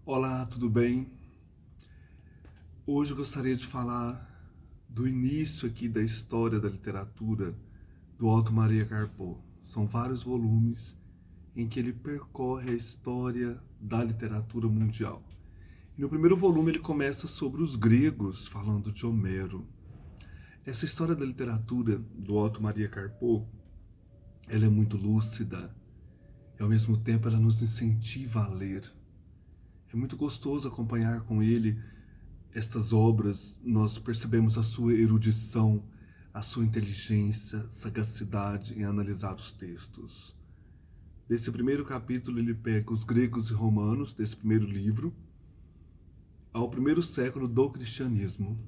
Olá, tudo bem? Hoje eu gostaria de falar do início aqui da história da literatura do Otto Maria Carpo. São vários volumes em que ele percorre a história da literatura mundial. E no primeiro volume ele começa sobre os gregos, falando de Homero. Essa história da literatura do Otto Maria Carpo, ela é muito lúcida e ao mesmo tempo ela nos incentiva a ler. É muito gostoso acompanhar com ele estas obras. Nós percebemos a sua erudição, a sua inteligência, sagacidade em analisar os textos. Nesse primeiro capítulo, ele pega os gregos e romanos, desse primeiro livro, ao primeiro século do cristianismo.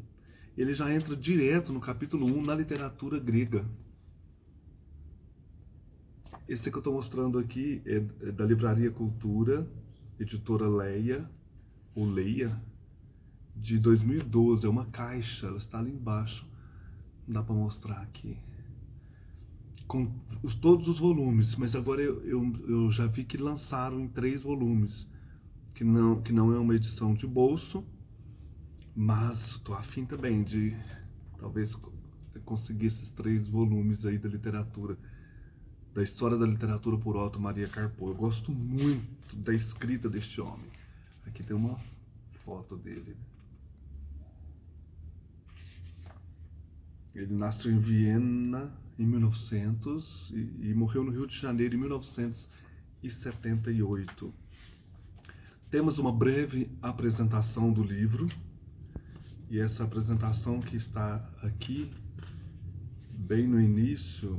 Ele já entra direto no capítulo 1 na literatura grega. Esse que eu estou mostrando aqui é da Livraria Cultura, editora Leia, ou Leia, de 2012. É uma caixa, ela está ali embaixo. Não dá para mostrar aqui. Com todos os volumes, mas agora eu já vi que lançaram em 3 volumes, que não é uma edição de bolso, mas estou afim também de talvez conseguir esses 3 volumes aí da literatura, da história da literatura por Otto Maria Carpo. Eu gosto muito da escrita deste homem. Aqui tem uma foto dele. Ele nasceu em Viena em 1900 e morreu no Rio de Janeiro em 1978. Temos uma breve apresentação do livro, e essa apresentação que está aqui, bem no início,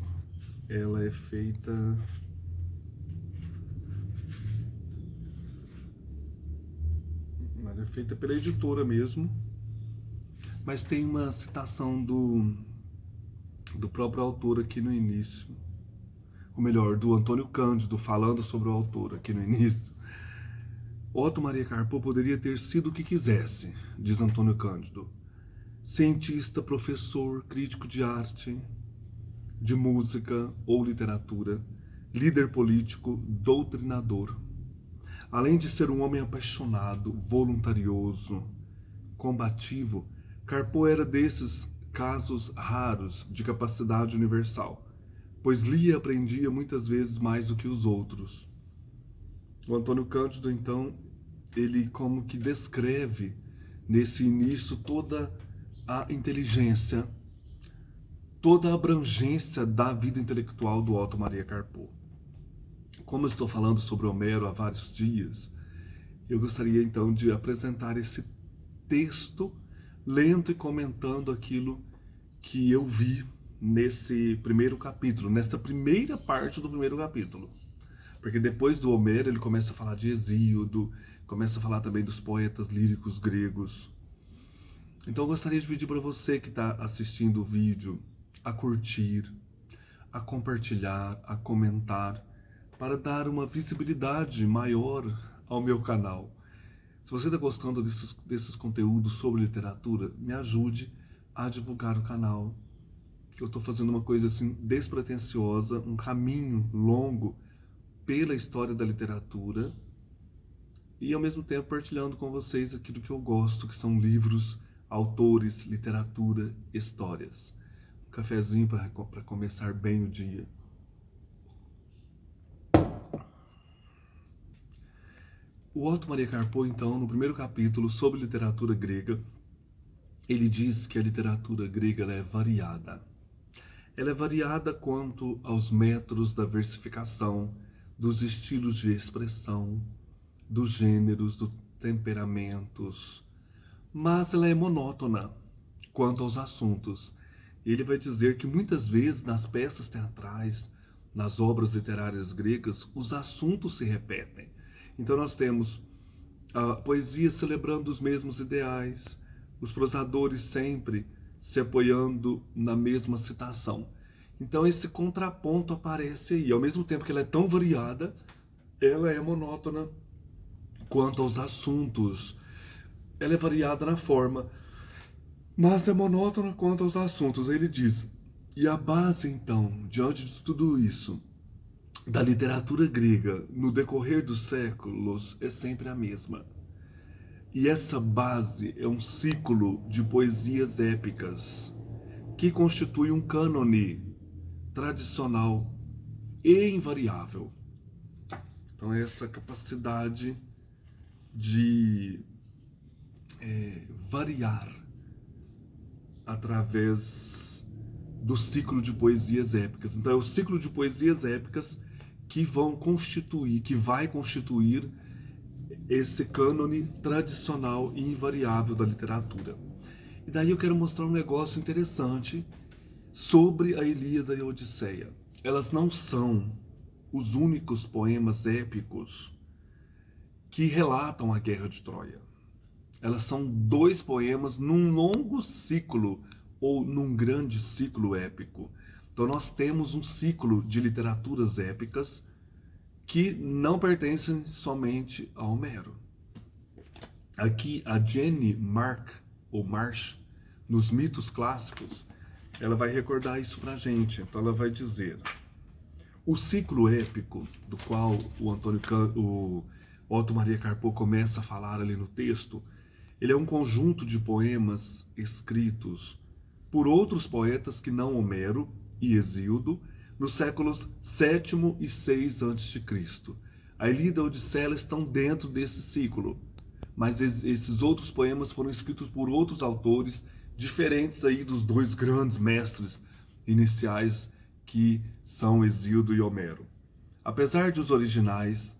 ela é feita pela editora mesmo, mas tem uma citação do próprio autor aqui no início, ou melhor, do Antônio Cândido falando sobre o autor aqui no início. Otto Maria Carpo poderia ter sido o que quisesse, diz Antônio Cândido: cientista, professor, crítico de arte, de música ou literatura, líder político, doutrinador. Além de ser um homem apaixonado, voluntarioso, combativo, Carpo era desses casos raros de capacidade universal, pois lia e aprendia muitas vezes mais do que os outros. O Antônio Cândido, então, ele como que descreve nesse início toda a inteligência, toda a abrangência da vida intelectual do Otto Maria Carpo. Como eu estou falando sobre Homero há vários dias, eu gostaria então de apresentar esse texto lendo e comentando aquilo que eu vi nesse primeiro capítulo, nessa primeira parte do primeiro capítulo. Porque depois do Homero ele começa a falar de Hesíodo, começa a falar também dos poetas líricos gregos. Então eu gostaria de pedir para você que está assistindo o vídeo a curtir, a compartilhar, a comentar, para dar uma visibilidade maior ao meu canal. Se você está gostando desses conteúdos sobre literatura, me ajude a divulgar o canal. Eu estou fazendo uma coisa assim despretensiosa, um caminho longo pela história da literatura e ao mesmo tempo partilhando com vocês aquilo que eu gosto, que são livros, autores, literatura, histórias. Um cafezinho para começar bem o dia. O Otto Maria Carpo, então, no primeiro capítulo sobre literatura grega, ele diz que a literatura grega ela é variada. Ela é variada quanto aos métodos da versificação, dos estilos de expressão, dos gêneros, dos temperamentos, mas ela é monótona quanto aos assuntos. Ele vai dizer que muitas vezes nas peças teatrais, nas obras literárias gregas, os assuntos se repetem. Então nós temos a poesia celebrando os mesmos ideais, os prosadores sempre se apoiando na mesma citação. Então esse contraponto aparece aí. Ao mesmo tempo que ela é tão variada, ela é monótona quanto aos assuntos. Ela é variada na forma, mas é monótona quanto aos assuntos. Ele diz: e a base, então, diante de tudo isso, da literatura grega no decorrer dos séculos é sempre a mesma. E essa base é um ciclo de poesias épicas que constitui um cânone tradicional e invariável. Então, essa capacidade de variar através do ciclo de poesias épicas. Então, é o ciclo de poesias épicas que vai constituir esse cânone tradicional e invariável da literatura. E daí eu quero mostrar um negócio interessante sobre a Ilíada e a Odisseia. Elas não são os únicos poemas épicos que relatam a Guerra de Troia. Elas são 2 poemas num longo ciclo ou num grande ciclo épico. Então nós temos um ciclo de literaturas épicas que não pertencem somente a Homero. Aqui a Jenny Marsh, nos mitos clássicos, ela vai recordar isso pra gente. Então ela vai dizer: o ciclo épico do qual o Otto Maria Carpo começa a falar ali no texto, ele é um conjunto de poemas escritos por outros poetas que não Homero e Hesíodo, nos séculos 7º e 6 a.C. A Ilíada e a Odisseia estão dentro desse ciclo, mas esses outros poemas foram escritos por outros autores diferentes aí dos 2 grandes mestres iniciais que são Hesíodo e Homero. Apesar de os originais,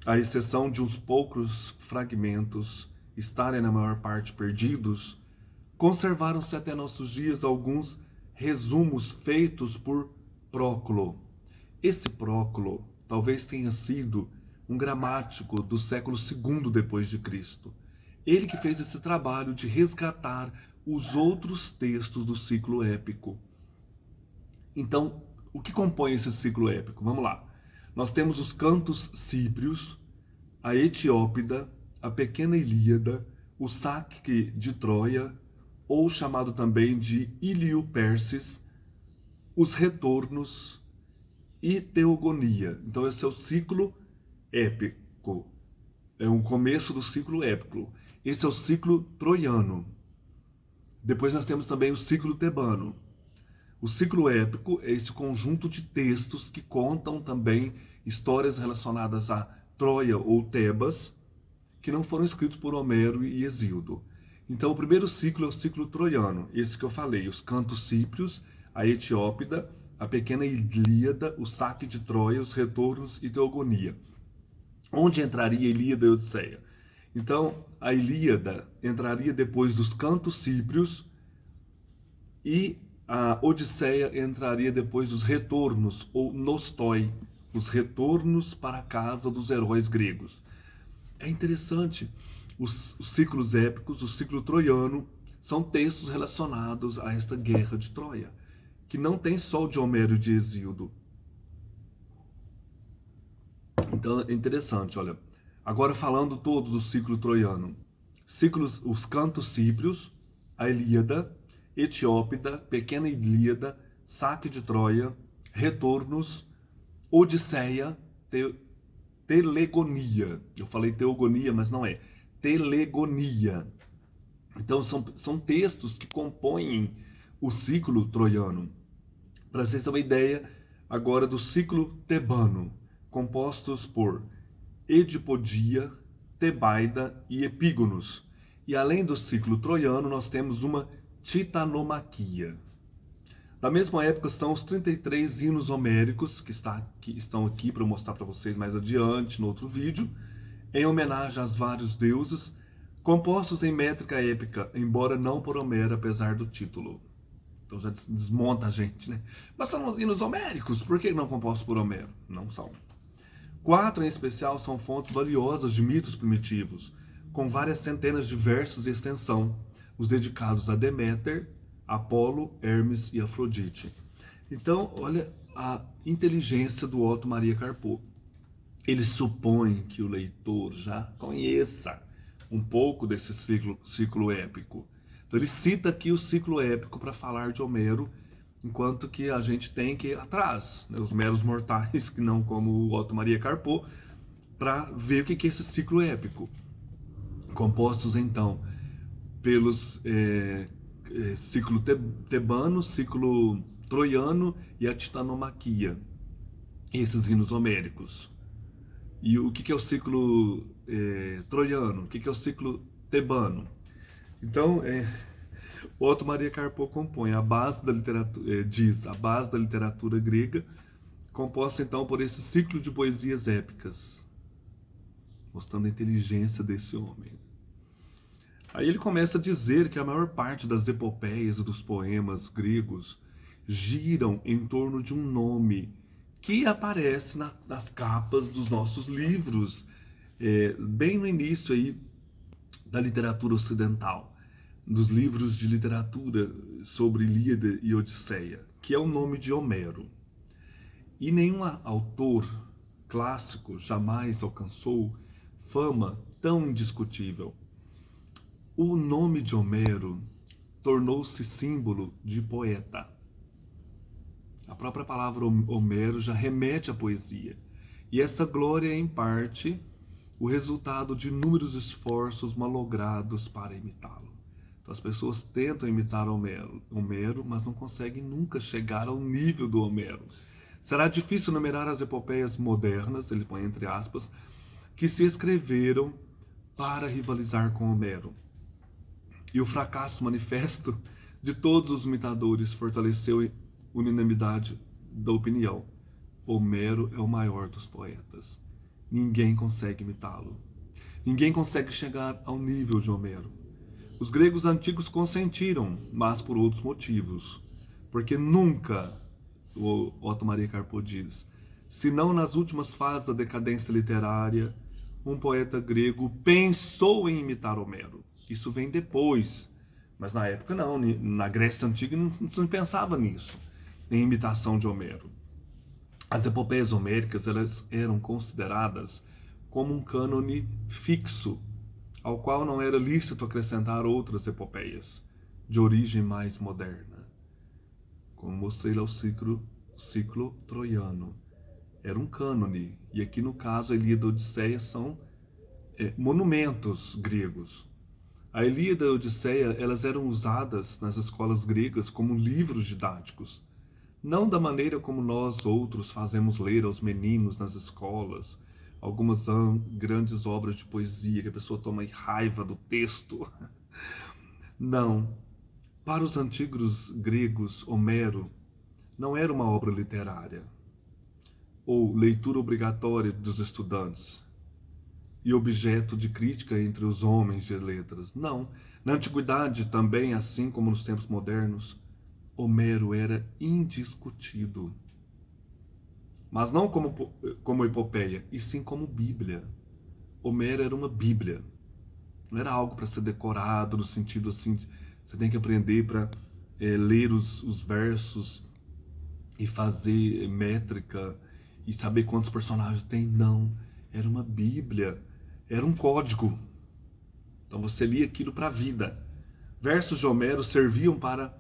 à exceção de uns poucos fragmentos estarem na maior parte perdidos, conservaram-se até nossos dias alguns resumos feitos por Próclo. Esse Próclo talvez tenha sido um gramático do século II depois de Cristo. Ele que fez esse trabalho de resgatar os outros textos do ciclo épico. Então, o que compõe esse ciclo épico? Vamos lá. Nós temos os cantos cíprios, a Etiópida, a Pequena Ilíada, o Saque de Troia, ou chamado também de Ilio-Persis, os Retornos e Teogonia. Então esse é o ciclo épico. É um começo do ciclo épico. Esse é o ciclo troiano. Depois nós temos também o ciclo tebano. O ciclo épico é esse conjunto de textos que contam também histórias relacionadas a Troia ou Tebas, que não foram escritos por Homero e Hesíodo. Então o primeiro ciclo é o ciclo troiano, esse que eu falei, os cantos cíprios, a Etiópida, a Pequena Ilíada, o Saque de Troia, os Retornos e Teogonia. Onde entraria Ilíada e Odisseia? Então, a Ilíada entraria depois dos cantos cíprios e a Odisseia entraria depois dos retornos, ou nostoi, os retornos para a casa dos heróis gregos. É interessante, os ciclos épicos, o ciclo troiano, são textos relacionados a esta guerra de Troia, que não tem só o de Homero e de Hesíodo. Então é interessante, olha. Agora falando todo do ciclo troiano. Os cantos cíprios, a Ilíada, Etiópida, Pequena Ilíada, Saque de Troia, Retornos, Odisseia, Telegonia. Eu falei teogonia, mas não é. Telegonia. Então são textos que compõem o ciclo troiano. Para vocês terem uma ideia agora do ciclo tebano, compostos por Edipodia, Tebaida e Epígonos. E além do ciclo troiano, nós temos uma Titanomaquia. Da mesma época são os 33 hinos homéricos, que estão aqui para eu mostrar para vocês mais adiante, no outro vídeo, em homenagem aos vários deuses, compostos em métrica épica, embora não por Homero, apesar do título. Então já desmonta a gente, né? Mas são os hinos homéricos, por que não compostos por Homero? Não são. 4 em especial são fontes valiosas de mitos primitivos, com várias centenas de versos e extensão, os dedicados a Deméter, Apolo, Hermes e Afrodite. Então, olha a inteligência do Otto Maria Carpo. Ele supõe que o leitor já conheça um pouco desse ciclo épico. Então ele cita aqui o ciclo épico para falar de Homero, enquanto que a gente tem que ir atrás, né, os meros mortais, que não como o Otto Maria Carpo, para ver o que é esse ciclo épico. compostos então pelos ciclo tebano, ciclo troiano e a titanomaquia, esses hinos homéricos. E o que é o ciclo troiano? O que é o ciclo tebano? Então, Otto Maria Carpo compõe a base da literatura, diz, a base da literatura grega, composta então por esse ciclo de poesias épicas, mostrando a inteligência desse homem. Aí ele começa a dizer que a maior parte das epopeias e dos poemas gregos giram em torno de um nome que aparece nas capas dos nossos livros, bem no início aí da literatura ocidental, dos livros de literatura sobre Ilíada e Odisseia, que é o nome de Homero. E nenhum autor clássico jamais alcançou fama tão indiscutível. O nome de Homero tornou-se símbolo de poeta. A própria palavra Homero já remete à poesia. E essa glória é, em parte, o resultado de inúmeros esforços malogrados para imitá-lo. Então, as pessoas tentam imitar Homero, mas não conseguem nunca chegar ao nível do Homero. Será difícil numerar as epopeias modernas, ele põe entre aspas, que se escreveram para rivalizar com Homero. E o fracasso manifesto de todos os imitadores fortaleceu a unanimidade da opinião. Homero é o maior dos poetas. Ninguém consegue imitá-lo. Ninguém consegue chegar ao nível de Homero. Os gregos antigos consentiram, mas por outros motivos. Porque nunca, o Otto Maria Carpo diz, senão nas últimas fases da decadência literária, um poeta grego pensou em imitar Homero. Isso vem depois, mas na época não, na Grécia Antiga não se pensava nisso, em imitação de Homero. As epopeias homéricas elas eram consideradas como um cânone fixo, ao qual não era lícito acrescentar outras epopeias, de origem mais moderna. Como mostrei lá o ciclo troiano. Era um cânone, e aqui no caso a Ilíada e a Odisseia são monumentos gregos. A Ilíada e a Odisseia elas eram usadas nas escolas gregas como livros didáticos, não da maneira como nós outros fazemos ler aos meninos nas escolas, algumas grandes obras de poesia que a pessoa toma raiva do texto. Não. Para os antigos gregos, Homero não era uma obra literária ou leitura obrigatória dos estudantes e objeto de crítica entre os homens de letras. Não. Na antiguidade também, assim como nos tempos modernos, Homero era indiscutido. Mas não como epopeia, e sim como Bíblia. Homero era uma Bíblia. Não era algo para ser decorado, no sentido assim, você tem que aprender para ler os versos e fazer métrica e saber quantos personagens tem. Não. Era uma Bíblia. Era um código. Então você lia aquilo para a vida. Versos de Homero serviam para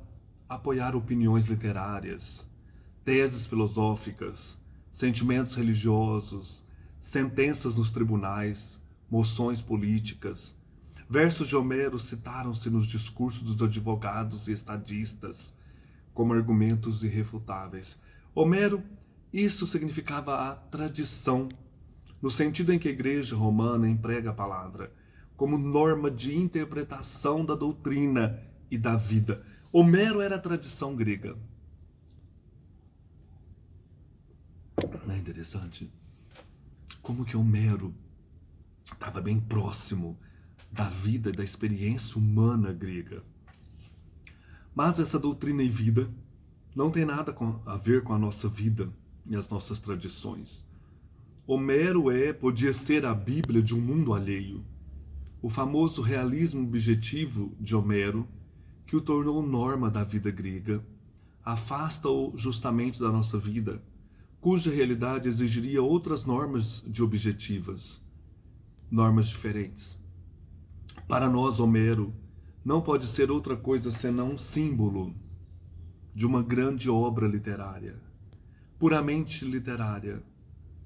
apoiar opiniões literárias, teses filosóficas, sentimentos religiosos, sentenças nos tribunais, moções políticas. Versos de Homero citaram-se nos discursos dos advogados e estadistas como argumentos irrefutáveis. Homero, isso significava a tradição, no sentido em que a Igreja Romana emprega a palavra como norma de interpretação da doutrina e da vida. Homero era a tradição grega. Não é interessante? Como que Homero estava bem próximo da vida e da experiência humana grega. Mas essa doutrina e vida não tem nada a ver com a nossa vida e as nossas tradições. Homero podia ser a Bíblia de um mundo alheio. O famoso realismo objetivo de Homero, que o tornou norma da vida grega, afasta-o justamente da nossa vida, cuja realidade exigiria outras normas de objetivas, normas diferentes. Para nós, Homero não pode ser outra coisa senão um símbolo de uma grande obra literária, puramente literária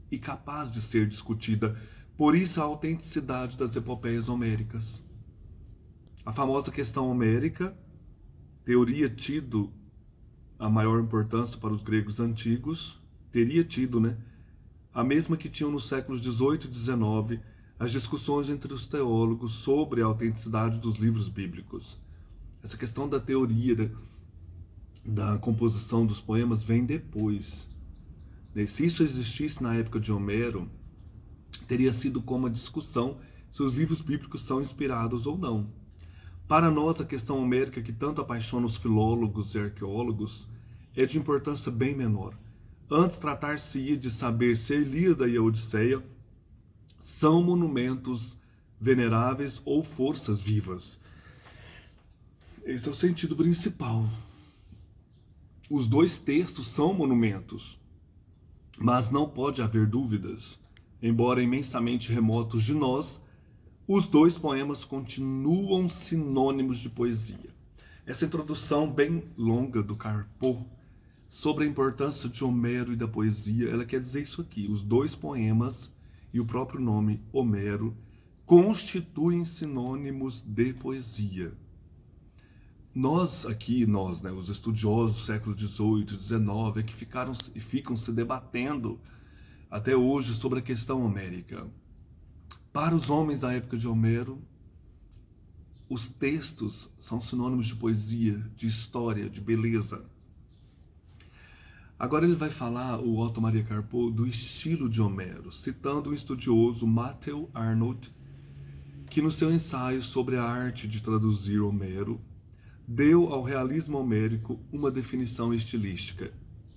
e capaz de ser discutida Por isso a autenticidade das epopeias homéricas. A famosa questão homérica, teria tido a maior importância para os gregos antigos, teria tido, né? A mesma que tinham nos séculos XVIII e XIX, as discussões entre os teólogos sobre a autenticidade dos livros bíblicos. Essa questão da teoria, da composição dos poemas vem depois. Se isso existisse na época de Homero, teria sido como a discussão se os livros bíblicos são inspirados ou não. Para nós, a questão homérica que tanto apaixona os filólogos e arqueólogos é de importância bem menor. Antes, tratar-se-ia de saber se a Ilíada e a Odisseia são monumentos veneráveis ou forças vivas. Esse é o sentido principal. Os dois textos são monumentos, mas não pode haver dúvidas. Embora imensamente remotos de nós, os dois poemas continuam sinônimos de poesia. Essa introdução bem longa do Carpo sobre a importância de Homero e da poesia, ela quer dizer isso aqui. Os dois poemas e o próprio nome Homero constituem sinônimos de poesia. Nós aqui, né, os estudiosos do século XVIII e XIX, é que ficam se debatendo até hoje sobre a questão homérica. Para os homens da época de Homero, os textos são sinônimos de poesia, de história, de beleza. Agora ele vai falar, o Otto Maria Carpo, do estilo de Homero, citando o estudioso Matthew Arnold, que no seu ensaio sobre a arte de traduzir Homero, deu ao realismo homérico uma definição estilística.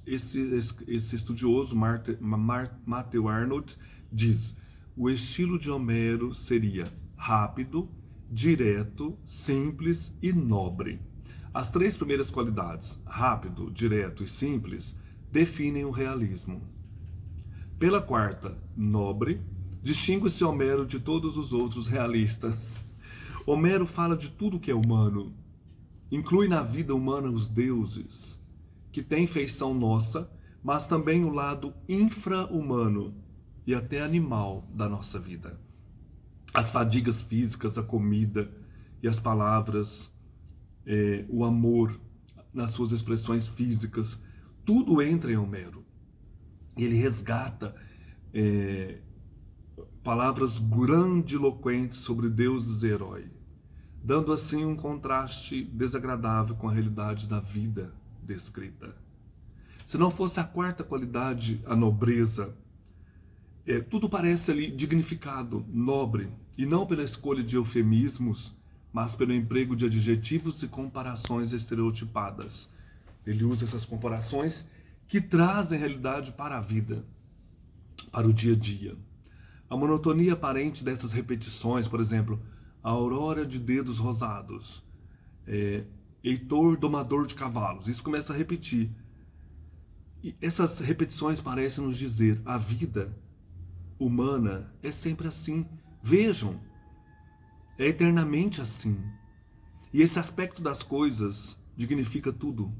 Esse estudioso, Matthew Arnold, diz: o estilo de Homero seria rápido, direto, simples e nobre. As três primeiras qualidades, rápido, direto e simples, definem o realismo. Pela quarta, nobre, distingue-se Homero de todos os outros realistas. Homero fala de tudo que é humano, inclui na vida humana os deuses, que têm feição nossa, mas também o lado infra-humano e até animal da nossa vida. As fadigas físicas, a comida e as palavras, o amor nas suas expressões físicas, tudo entra em Homero. Ele resgata palavras grandiloquentes sobre deuses e heróis, dando assim um contraste desagradável com a realidade da vida descrita. Se não fosse a quarta qualidade, a nobreza, tudo parece ali dignificado, nobre, e não pela escolha de eufemismos, mas pelo emprego de adjetivos e comparações estereotipadas. Ele usa essas comparações que trazem realidade para a vida, para o dia a dia. A monotonia aparente dessas repetições, por exemplo, a aurora de dedos rosados, Heitor domador de cavalos, isso começa a repetir. E essas repetições parecem nos dizer: a vida humana é sempre assim. Vejam, é eternamente assim. E esse aspecto das coisas dignifica tudo.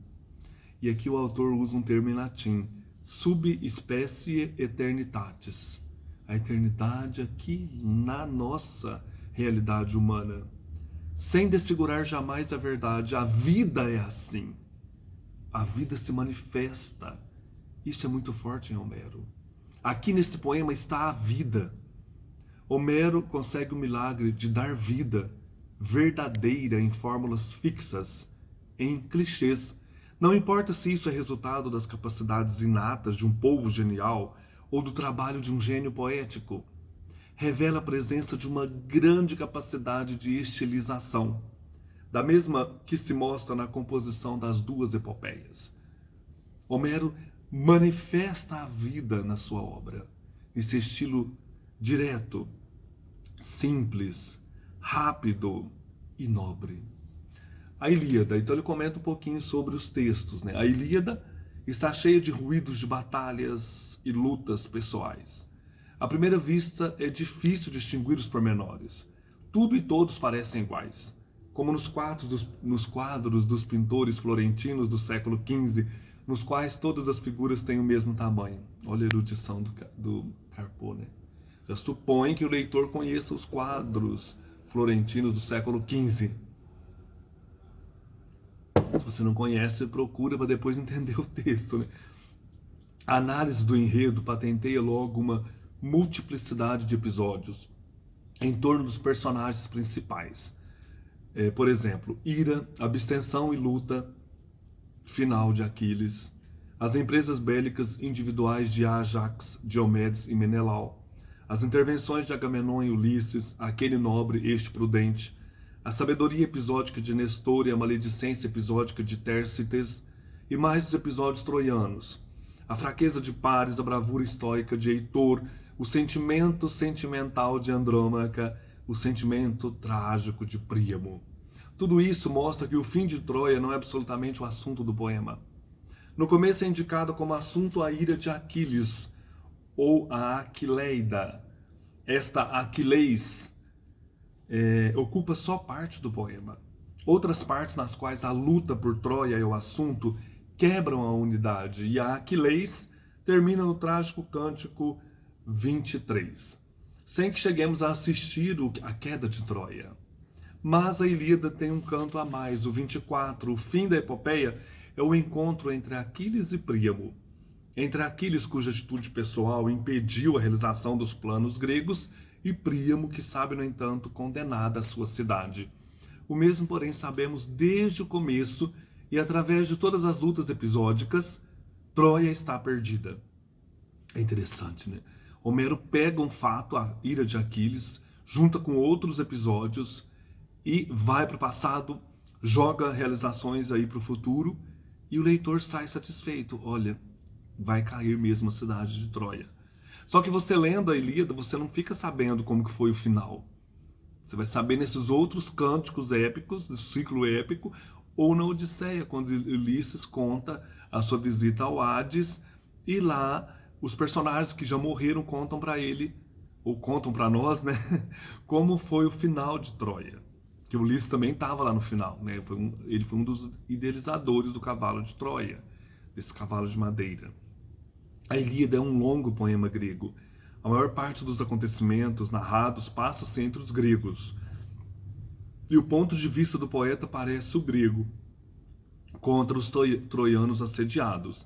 E aqui o autor usa um termo em latim, subspecie eternitatis. A eternidade aqui na nossa realidade humana. Sem desfigurar jamais a verdade, a vida é assim. A vida se manifesta. Isso é muito forte em Homero. Aqui nesse poema está a vida. Homero consegue o milagre de dar vida verdadeira em fórmulas fixas, em clichês. Não importa se isso é resultado das capacidades inatas de um povo genial ou do trabalho de um gênio poético. Revela a presença de uma grande capacidade de estilização, da mesma que se mostra na composição das duas epopeias. Homero manifesta a vida na sua obra, nesse estilo direto, simples, rápido e nobre. A Ilíada, então ele comenta um pouquinho sobre os textos, né? A Ilíada está cheia de ruídos de batalhas e lutas pessoais. À primeira vista é difícil distinguir os pormenores. Tudo e todos parecem iguais, como nos quadros dos pintores florentinos do século XV, nos quais todas as figuras têm o mesmo tamanho. Olha a erudição do Carpo, né? Já supõe que o leitor conheça os quadros florentinos do século XV. Se você não conhece, procura para depois entender o texto, né? A análise do enredo patenteia logo uma multiplicidade de episódios em torno dos personagens principais. Por exemplo, ira, abstenção e luta final de Aquiles, as empresas bélicas individuais de Ajax, Diomedes e Menelau, as intervenções de Agamenon e Ulisses, aquele nobre, este prudente, a sabedoria episódica de Nestor e a maledicência episódica de Tércites, e mais os episódios troianos, a fraqueza de Paris, a bravura estoica de Heitor, o sentimento sentimental de Andrômaca, o sentimento trágico de Príamo. Tudo isso mostra que o fim de Troia não é absolutamente o assunto do poema. No começo é indicado como assunto a ira de Aquiles, ou a Aquileida. Esta Aquileis ocupa só parte do poema. Outras partes nas quais a luta por Troia é o assunto quebram a unidade, e a Aquileis termina no trágico cântico 23, sem que cheguemos a assistir a queda de Troia. Mas a Ilíada tem um canto a mais, o 24, o fim da epopeia é o encontro entre Aquiles e Príamo. Entre Aquiles, cuja atitude pessoal impediu a realização dos planos gregos, e Príamo, que sabe, no entanto, condenada a sua cidade. O mesmo, porém, sabemos desde o começo, e através de todas as lutas episódicas, Troia está perdida. É interessante, né? Homero pega um fato, a ira de Aquiles, junta com outros episódios e vai para o passado, joga realizações aí para o futuro, e o leitor sai satisfeito. Olha, vai cair mesmo a cidade de Troia. Só que você lendo a Ilíada, você não fica sabendo como que foi o final. Você vai saber nesses outros cânticos épicos, do ciclo épico, ou na Odisseia, quando Ulisses conta a sua visita ao Hades, e lá os personagens que já morreram contam para ele, ou contam para nós, né, como foi o final de Troia. Que Ulisses também estava lá no final, né? Ele foi um dos idealizadores do cavalo de Troia, desse cavalo de madeira. A Ilíada é um longo poema grego. A maior parte dos acontecimentos narrados passa-se entre os gregos. E o ponto de vista do poeta parece o grego, contra os troianos assediados.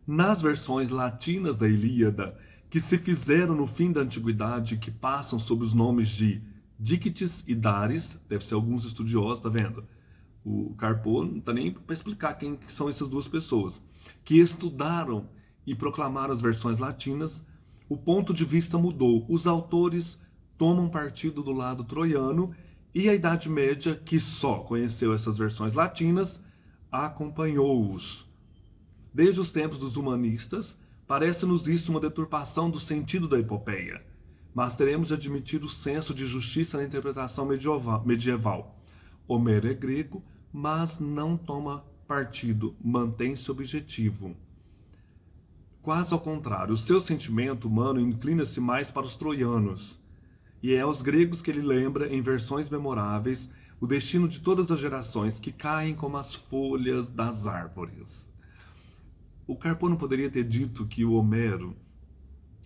Nas versões latinas da Ilíada, que se fizeram no fim da antiguidade, que passam sob os nomes de Díquites e Dares, deve ser alguns estudiosos, tá vendo? O Carpo não tá nem para explicar quem são essas duas pessoas, que estudaram e proclamaram as versões latinas. O ponto de vista mudou. Os autores tomam partido do lado troiano, e a Idade Média, que só conheceu essas versões latinas, acompanhou-os. Desde os tempos dos humanistas, parece-nos isso uma deturpação do sentido da epopeia, mas teremos de admitir o senso de justiça na interpretação medieval. Homero é grego, mas não toma partido, mantém-se objetivo. Quase ao contrário, o seu sentimento humano inclina-se mais para os troianos, e é aos gregos que ele lembra, em versões memoráveis, o destino de todas as gerações que caem como as folhas das árvores. O Carpo não poderia ter dito que o Homero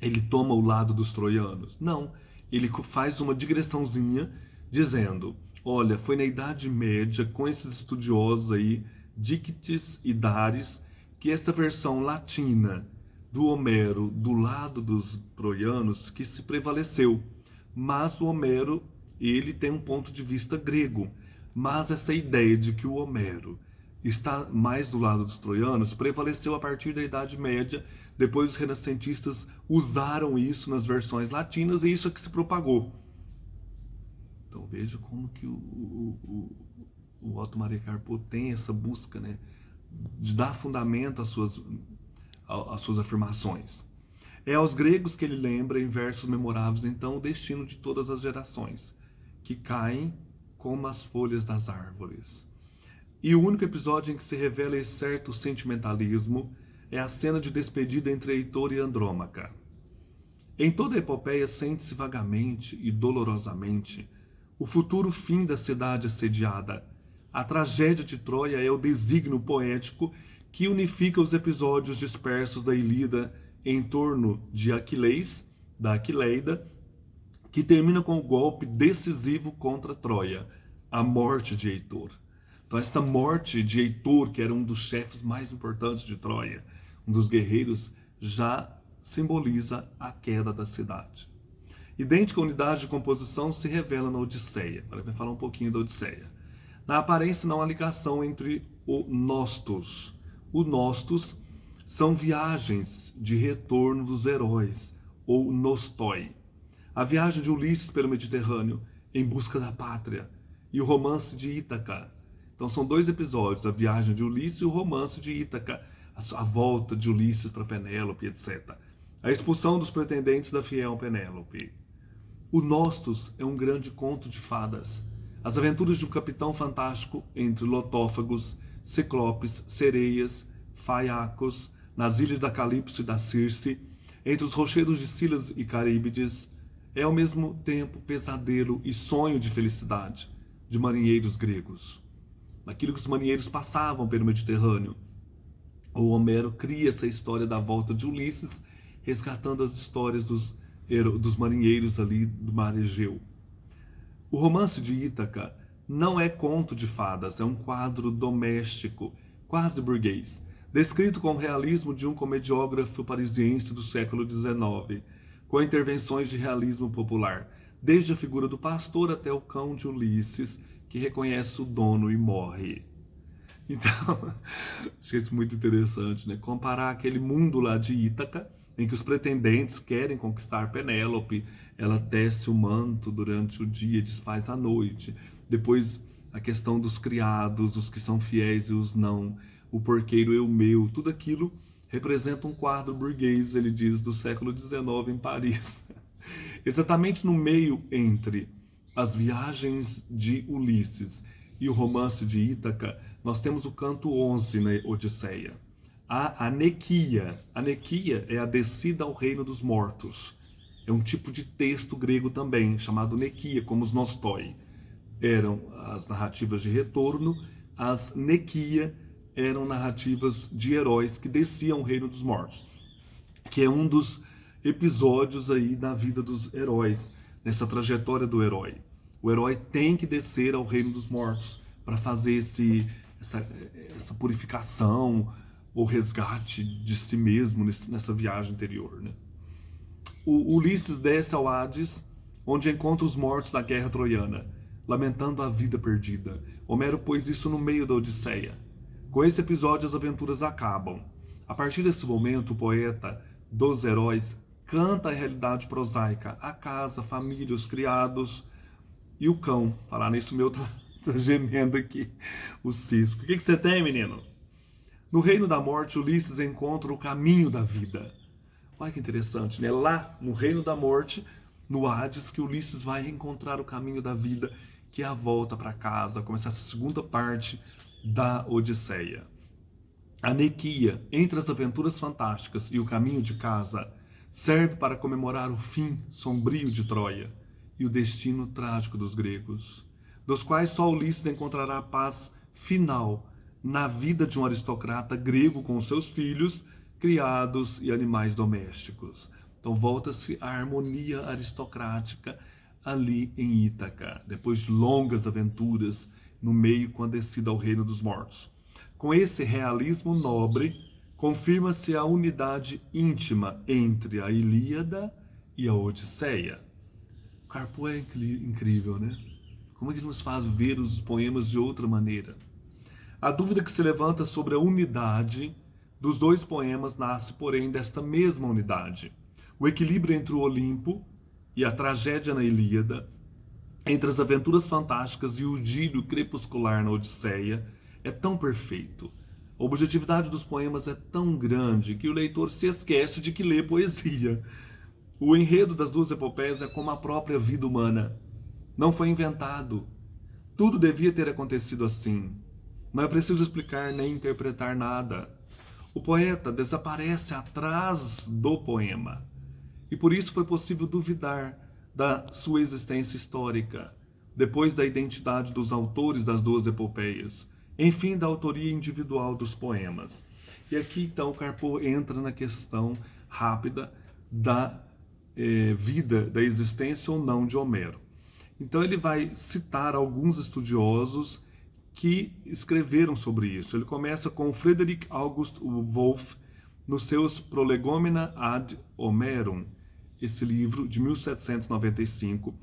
ele toma o lado dos troianos. Não, ele faz uma digressãozinha dizendo, olha, foi na Idade Média, com esses estudiosos aí, Díquites e Dares, que esta versão latina do Homero do lado dos troianos que se prevaleceu. Mas o Homero, ele tem um ponto de vista grego. Mas essa ideia de que o Homero está mais do lado dos troianos prevaleceu a partir da Idade Média. Depois os renascentistas usaram isso nas versões latinas, e isso é que se propagou. Então veja como que o Otto Maria Carpo tem essa busca, né, de dar fundamento às suas afirmações. É aos gregos que ele lembra, em versos memoráveis, então, o destino de todas as gerações, que caem como as folhas das árvores. E o único episódio em que se revela esse certo sentimentalismo é a cena de despedida entre Heitor e Andrômaca. Em toda a epopeia sente-se vagamente e dolorosamente o futuro fim da cidade assediada. A tragédia de Troia é o desígnio poético que unifica os episódios dispersos da Ilíada em torno de Aquileis, da Aquileida, que termina com o golpe decisivo contra Troia, a morte de Heitor. Então, esta morte de Heitor, que era um dos chefes mais importantes de Troia, um dos guerreiros, já simboliza a queda da cidade. Idêntica unidade de composição se revela na Odisseia. Agora vai falar um pouquinho da Odisseia. Na aparência não há ligação entre o Nostos. O Nostos são viagens de retorno dos heróis, ou Nostoi. A viagem de Ulisses pelo Mediterrâneo em busca da pátria e o romance de Ítaca. Então são dois episódios, a viagem de Ulisses e o romance de Ítaca, a volta de Ulisses para Penélope, etc. A expulsão dos pretendentes da fiel Penélope. O Nostos é um grande conto de fadas. As aventuras de um capitão fantástico entre lotófagos, ciclopes, sereias, faiacos, nas ilhas da Calipso e da Circe, entre os rochedos de Scilas e Caríbides, é ao mesmo tempo pesadelo e sonho de felicidade de marinheiros gregos. Naquilo que os marinheiros passavam pelo Mediterrâneo, o Homero cria essa história da volta de Ulisses, resgatando as histórias dos marinheiros ali do mar Egeu. O romance de Ítaca não é conto de fadas, é um quadro doméstico, quase burguês, descrito com o realismo de um comediógrafo parisiense do século XIX, com intervenções de realismo popular, desde a figura do pastor até o cão de Ulisses, que reconhece o dono e morre. Então, achei isso muito interessante, né? Comparar aquele mundo lá de Ítaca, em que os pretendentes querem conquistar Penélope, ela tece o manto durante o dia, desfaz à noite. Depois, a questão dos criados, os que são fiéis e os não, o porqueiro Eumeu, tudo aquilo representa um quadro burguês, ele diz, do século XIX em Paris. Exatamente no meio entre as viagens de Ulisses e o romance de Ítaca, nós temos o canto 11 na Odisseia. A anequia. Anequia é a descida ao reino dos mortos. É um tipo de texto grego também, chamado nequia, como os nostoi. Eram as narrativas de retorno, as nequia eram narrativas de heróis que desciam ao reino dos mortos, que é um dos episódios aí da vida dos heróis, nessa trajetória do herói. O herói tem que descer ao reino dos mortos para fazer essa purificação ou resgate de si mesmo nessa viagem interior, né? O Ulisses desce ao Hades, onde encontra os mortos da guerra troiana, lamentando a vida perdida. Homero pôs isso no meio da Odisseia. Com esse episódio, as aventuras acabam. A partir desse momento, o poeta dos heróis canta a realidade prosaica, a casa, a família, os criados e o cão. Falar nisso, meu tá gemendo aqui, o cisco. O que você tem, menino? No reino da morte, Ulisses encontra o caminho da vida. Olha que interessante, né? Lá, no reino da morte, no Hades, que Ulisses vai encontrar o caminho da vida, que é a volta para casa, começar essa segunda parte da Odisseia. A nequia, entre as aventuras fantásticas e o caminho de casa, serve para comemorar o fim sombrio de Troia e o destino trágico dos gregos, dos quais só Ulisses encontrará a paz final na vida de um aristocrata grego com seus filhos, criados e animais domésticos. Então volta-se a harmonia aristocrática ali em Ítaca, depois de longas aventuras no meio com a descida ao reino dos mortos. Com esse realismo nobre, confirma-se a unidade íntima entre a Ilíada e a Odisseia. Carpo é incrível, né? Como é que ele nos faz ver os poemas de outra maneira? A dúvida que se levanta sobre a unidade dos dois poemas nasce, porém, desta mesma unidade. O equilíbrio entre o Olimpo e a tragédia na Ilíada, entre as aventuras fantásticas e o idílio crepuscular na Odisseia, é tão perfeito. A objetividade dos poemas é tão grande que o leitor se esquece de que lê poesia. O enredo das duas epopeias é como a própria vida humana. Não foi inventado. Tudo devia ter acontecido assim. Não é preciso explicar nem interpretar nada. O poeta desaparece atrás do poema. E por isso foi possível duvidar da sua existência histórica, depois da identidade dos autores das duas epopeias, enfim, da autoria individual dos poemas. E aqui, então, Carpo entra na questão rápida da vida da existência ou não de Homero. Então ele vai citar alguns estudiosos que escreveram sobre isso. Ele começa com Friedrich August Wolff, nos seus Prolegomena ad Homerum, esse livro de 1795,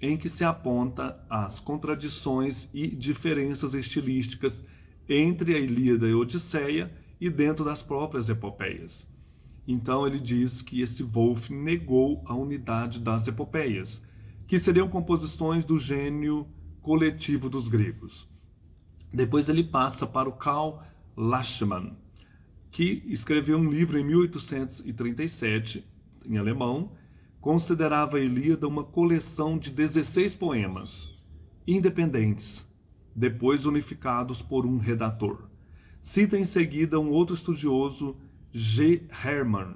em que se aponta as contradições e diferenças estilísticas entre a Ilíada e a Odisseia e dentro das próprias epopeias. Então ele diz que esse Wolff negou a unidade das epopeias, que seriam composições do gênio coletivo dos gregos. Depois ele passa para o Karl Lachmann, que escreveu um livro em 1837, em alemão, considerava a Ilíada uma coleção de 16 poemas, independentes, depois unificados por um redator. Cita em seguida um outro estudioso, G. Hermann,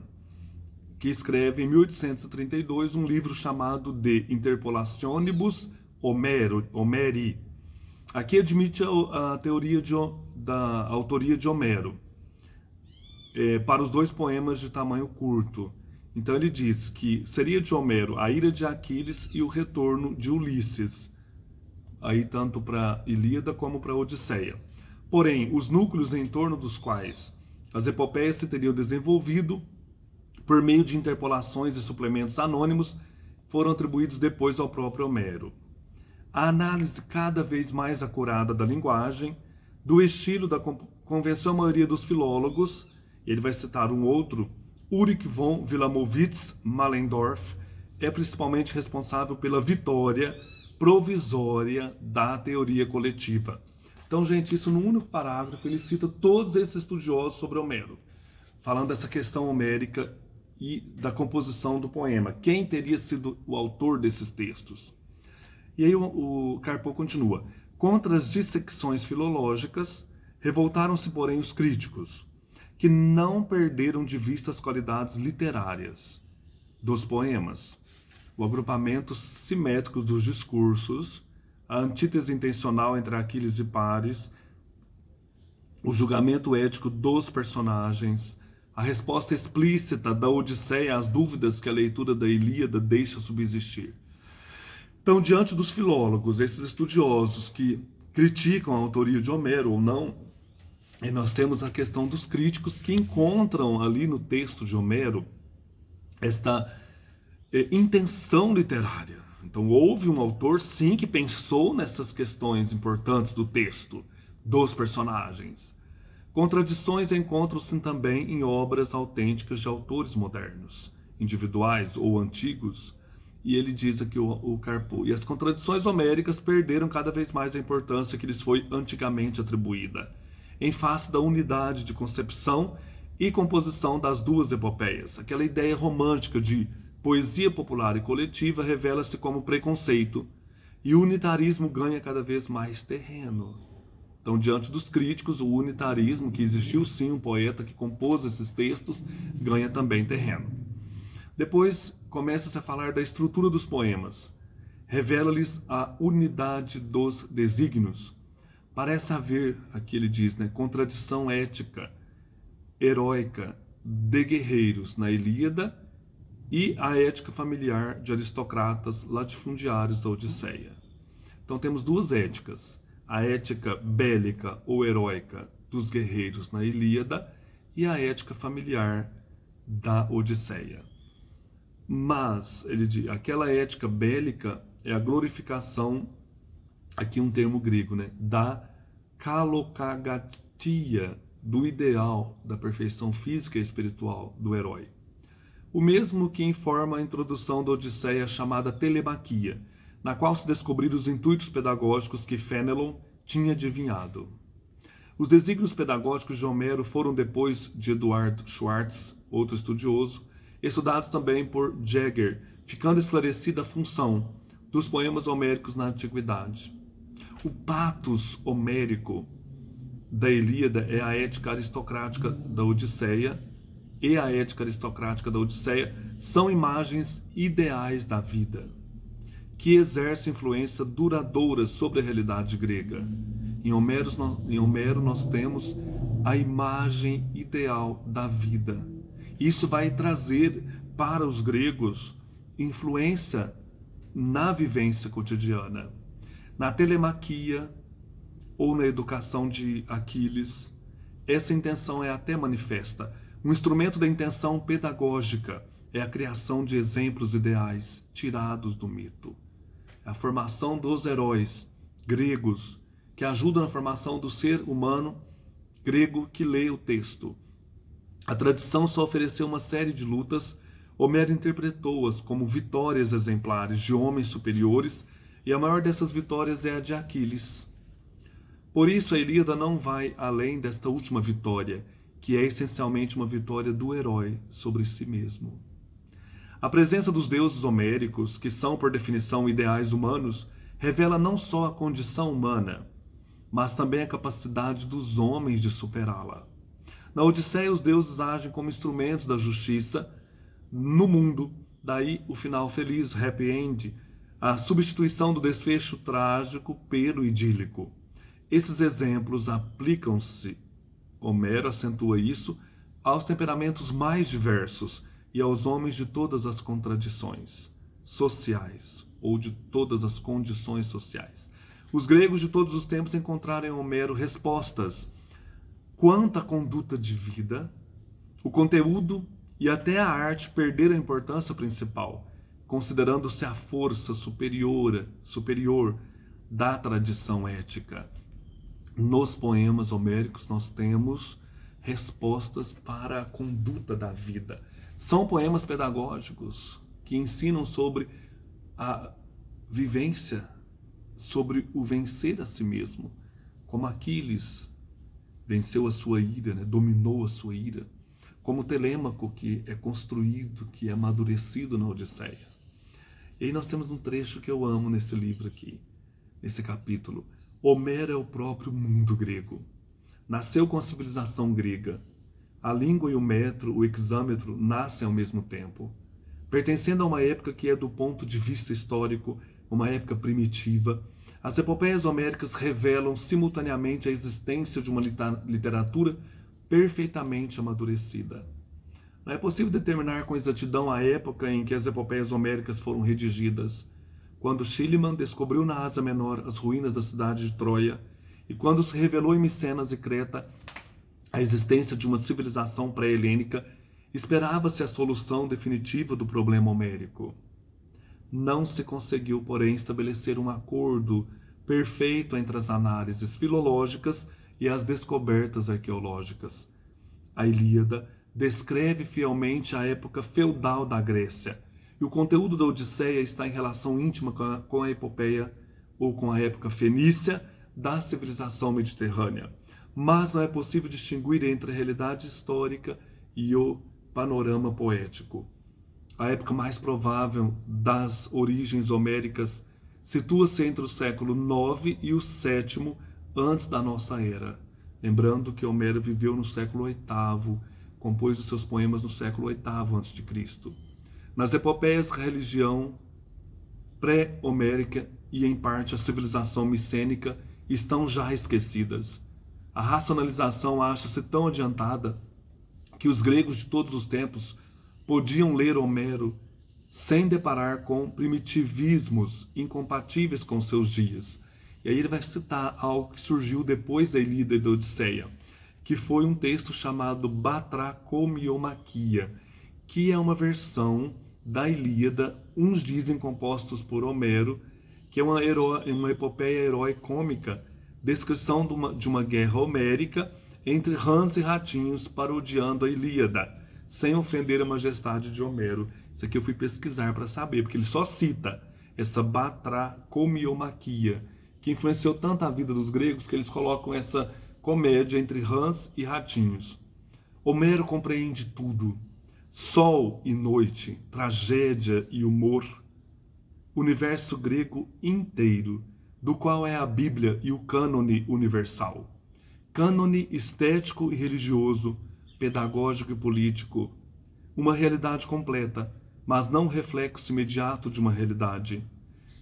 que escreve em 1832 um livro chamado De Interpolationibus Homeri. Aqui admite a teoria da autoria de Homero para os dois poemas de tamanho curto. Então ele diz que seria de Homero a ira de Aquiles e o retorno de Ulisses, aí tanto para Ilíada como para Odisseia. Porém, os núcleos em torno dos quais as epopeias se teriam desenvolvido por meio de interpolações e suplementos anônimos foram atribuídos depois ao próprio Homero. A análise cada vez mais acurada da linguagem, do estilo da convenceu a maioria dos filólogos. Ele vai citar um outro, Ulrich von Wilamowitz-Mallendorf, é principalmente responsável pela vitória provisória da teoria coletiva. Então, gente, isso no único parágrafo ele cita todos esses estudiosos sobre Homero, falando dessa questão homérica e da composição do poema. Quem teria sido o autor desses textos? E aí o Carpo continua. Contra as dissecções filológicas, revoltaram-se, porém, os críticos, que não perderam de vista as qualidades literárias dos poemas, o agrupamento simétrico dos discursos, a antítese intencional entre Aquiles e Paris, o julgamento ético dos personagens, a resposta explícita da Odisseia às dúvidas que a leitura da Ilíada deixa subsistir. Então, diante dos filólogos, esses estudiosos que criticam a autoria de Homero ou não, e nós temos a questão dos críticos que encontram ali no texto de Homero esta intenção literária. Então, houve um autor, sim, que pensou nessas questões importantes do texto, dos personagens. Contradições encontram-se também em obras autênticas de autores modernos, individuais ou antigos, e ele diz aqui o Carpo, e as contradições homéricas perderam cada vez mais a importância que lhes foi antigamente atribuída, em face da unidade de concepção e composição das duas epopeias. Aquela ideia romântica de poesia popular e coletiva revela-se como preconceito, e o unitarismo ganha cada vez mais terreno. Então, diante dos críticos, o unitarismo, que existiu sim um poeta que compôs esses textos, ganha também terreno. Depois, começa-se a falar da estrutura dos poemas. Revela-lhes a unidade dos desígnios. Parece haver, aqui ele diz, contradição ética, heróica de guerreiros na Ilíada e a ética familiar de aristocratas latifundiários da Odisseia. Então temos duas éticas, a ética bélica ou heróica dos guerreiros na Ilíada e a ética familiar da Odisseia. Mas, ele diz, aquela ética bélica é a glorificação, aqui um termo grego, da kalokagatia, do ideal da perfeição física e espiritual do herói. O mesmo que informa a introdução da Odisseia chamada Telemaquia, na qual se descobriram os intuitos pedagógicos que Fénelon tinha adivinhado. Os desígnios pedagógicos de Homero foram, depois de Eduard Schwartz, outro estudioso, estudados também por Jäger, ficando esclarecida a função dos poemas homéricos na antiguidade. O patos homérico da Ilíada é a ética aristocrática da Odisseia, e a ética aristocrática da Odisseia são imagens ideais da vida, que exercem influência duradoura sobre a realidade grega. Em Homero nós temos a imagem ideal da vida. Isso vai trazer para os gregos influência na vivência cotidiana, na telemaquia ou na educação de Aquiles. Essa intenção é até manifesta. Um instrumento da intenção pedagógica é a criação de exemplos ideais tirados do mito. É a formação dos heróis gregos, que ajudam na formação do ser humano grego que lê o texto. A tradição só ofereceu uma série de lutas. Homero interpretou-as como vitórias exemplares de homens superiores, e a maior dessas vitórias é a de Aquiles. Por isso, a Ilíada não vai além desta última vitória, que é essencialmente uma vitória do herói sobre si mesmo. A presença dos deuses homéricos, que são, por definição, ideais humanos, revela não só a condição humana, mas também a capacidade dos homens de superá-la. Na Odisseia, os deuses agem como instrumentos da justiça no mundo, daí o final feliz, happy end, a substituição do desfecho trágico pelo idílico. Esses exemplos aplicam-se, Homero acentua isso, aos temperamentos mais diversos e aos homens de todas as contradições sociais, ou de todas as condições sociais. Os gregos de todos os tempos encontraram em Homero respostas quanto à conduta de vida, o conteúdo e até a arte perderam a importância principal, considerando-se a força superior da tradição ética. Nos poemas homéricos nós temos respostas para a conduta da vida. São poemas pedagógicos que ensinam sobre a vivência, sobre o vencer a si mesmo, como Aquiles venceu a sua ira, dominou a sua ira, como Telêmaco, que é construído, que é amadurecido na Odisseia. E aí nós temos um trecho que eu amo nesse livro aqui, nesse capítulo. Homero é o próprio mundo grego. Nasceu com a civilização grega. A língua e o metro, o hexâmetro, nascem ao mesmo tempo, pertencendo a uma época que é, do ponto de vista histórico, uma época primitiva. As epopeias homéricas revelam simultaneamente a existência de uma literatura perfeitamente amadurecida. Não é possível determinar com exatidão a época em que as epopeias homéricas foram redigidas, quando Schliemann descobriu na Ásia Menor as ruínas da cidade de Troia e quando se revelou em Micenas e Creta a existência de uma civilização pré-helênica, esperava-se a solução definitiva do problema homérico. Não se conseguiu, porém, estabelecer um acordo perfeito entre as análises filológicas e as descobertas arqueológicas. A Ilíada descreve fielmente a época feudal da Grécia, e o conteúdo da Odisseia está em relação íntima com a epopeia, ou com a época fenícia, da civilização mediterrânea. Mas não é possível distinguir entre a realidade histórica e o panorama poético. A época mais provável das origens homéricas situa-se entre o século IX e o VII antes da nossa era. Lembrando que Homero viveu no século VIII, compôs os seus poemas no século VIII a.C. Nas epopeias, a religião pré-homérica e, em parte, a civilização micênica estão já esquecidas. A racionalização acha-se tão adiantada que os gregos de todos os tempos podiam ler Homero sem deparar com primitivismos incompatíveis com seus dias. E aí ele vai citar algo que surgiu depois da Ilíada e da Odisseia, que foi um texto chamado Batracomiomaquia, que é uma versão da Ilíada, uns dizem compostos por Homero, que é uma epopeia herói-cômica, descrição de uma guerra homérica entre rãs e ratinhos parodiando a Ilíada, sem ofender a majestade de Homero. Isso aqui eu fui pesquisar para saber, porque ele só cita essa batracomiomaquia, que influenciou tanto a vida dos gregos que eles colocam essa comédia entre rãs e ratinhos. Homero compreende tudo: sol e noite, tragédia e humor, universo grego inteiro, do qual é a Bíblia e o cânone universal. Cânone estético e religioso, pedagógico e político, uma realidade completa, mas não reflexo imediato de uma realidade.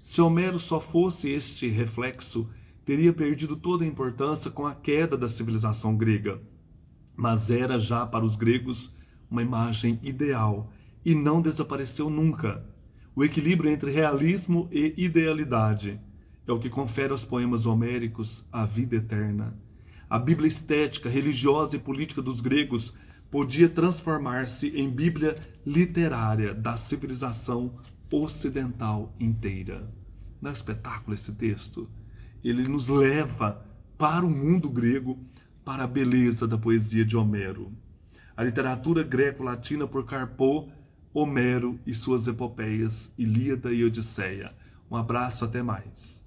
Se Homero só fosse este reflexo, teria perdido toda a importância com a queda da civilização grega. Mas era já para os gregos uma imagem ideal e não desapareceu nunca. O O equilíbrio entre realismo e idealidade é o que confere aos poemas homéricos a vida eterna. A Bíblia estética, religiosa e política dos gregos podia transformar-se em Bíblia literária da civilização ocidental inteira. Não é um espetáculo esse texto? Ele nos leva para o mundo grego, para a beleza da poesia de Homero. A literatura greco-latina por Carpo, Homero e suas epopeias, Ilíada e Odisseia. Um abraço, até mais.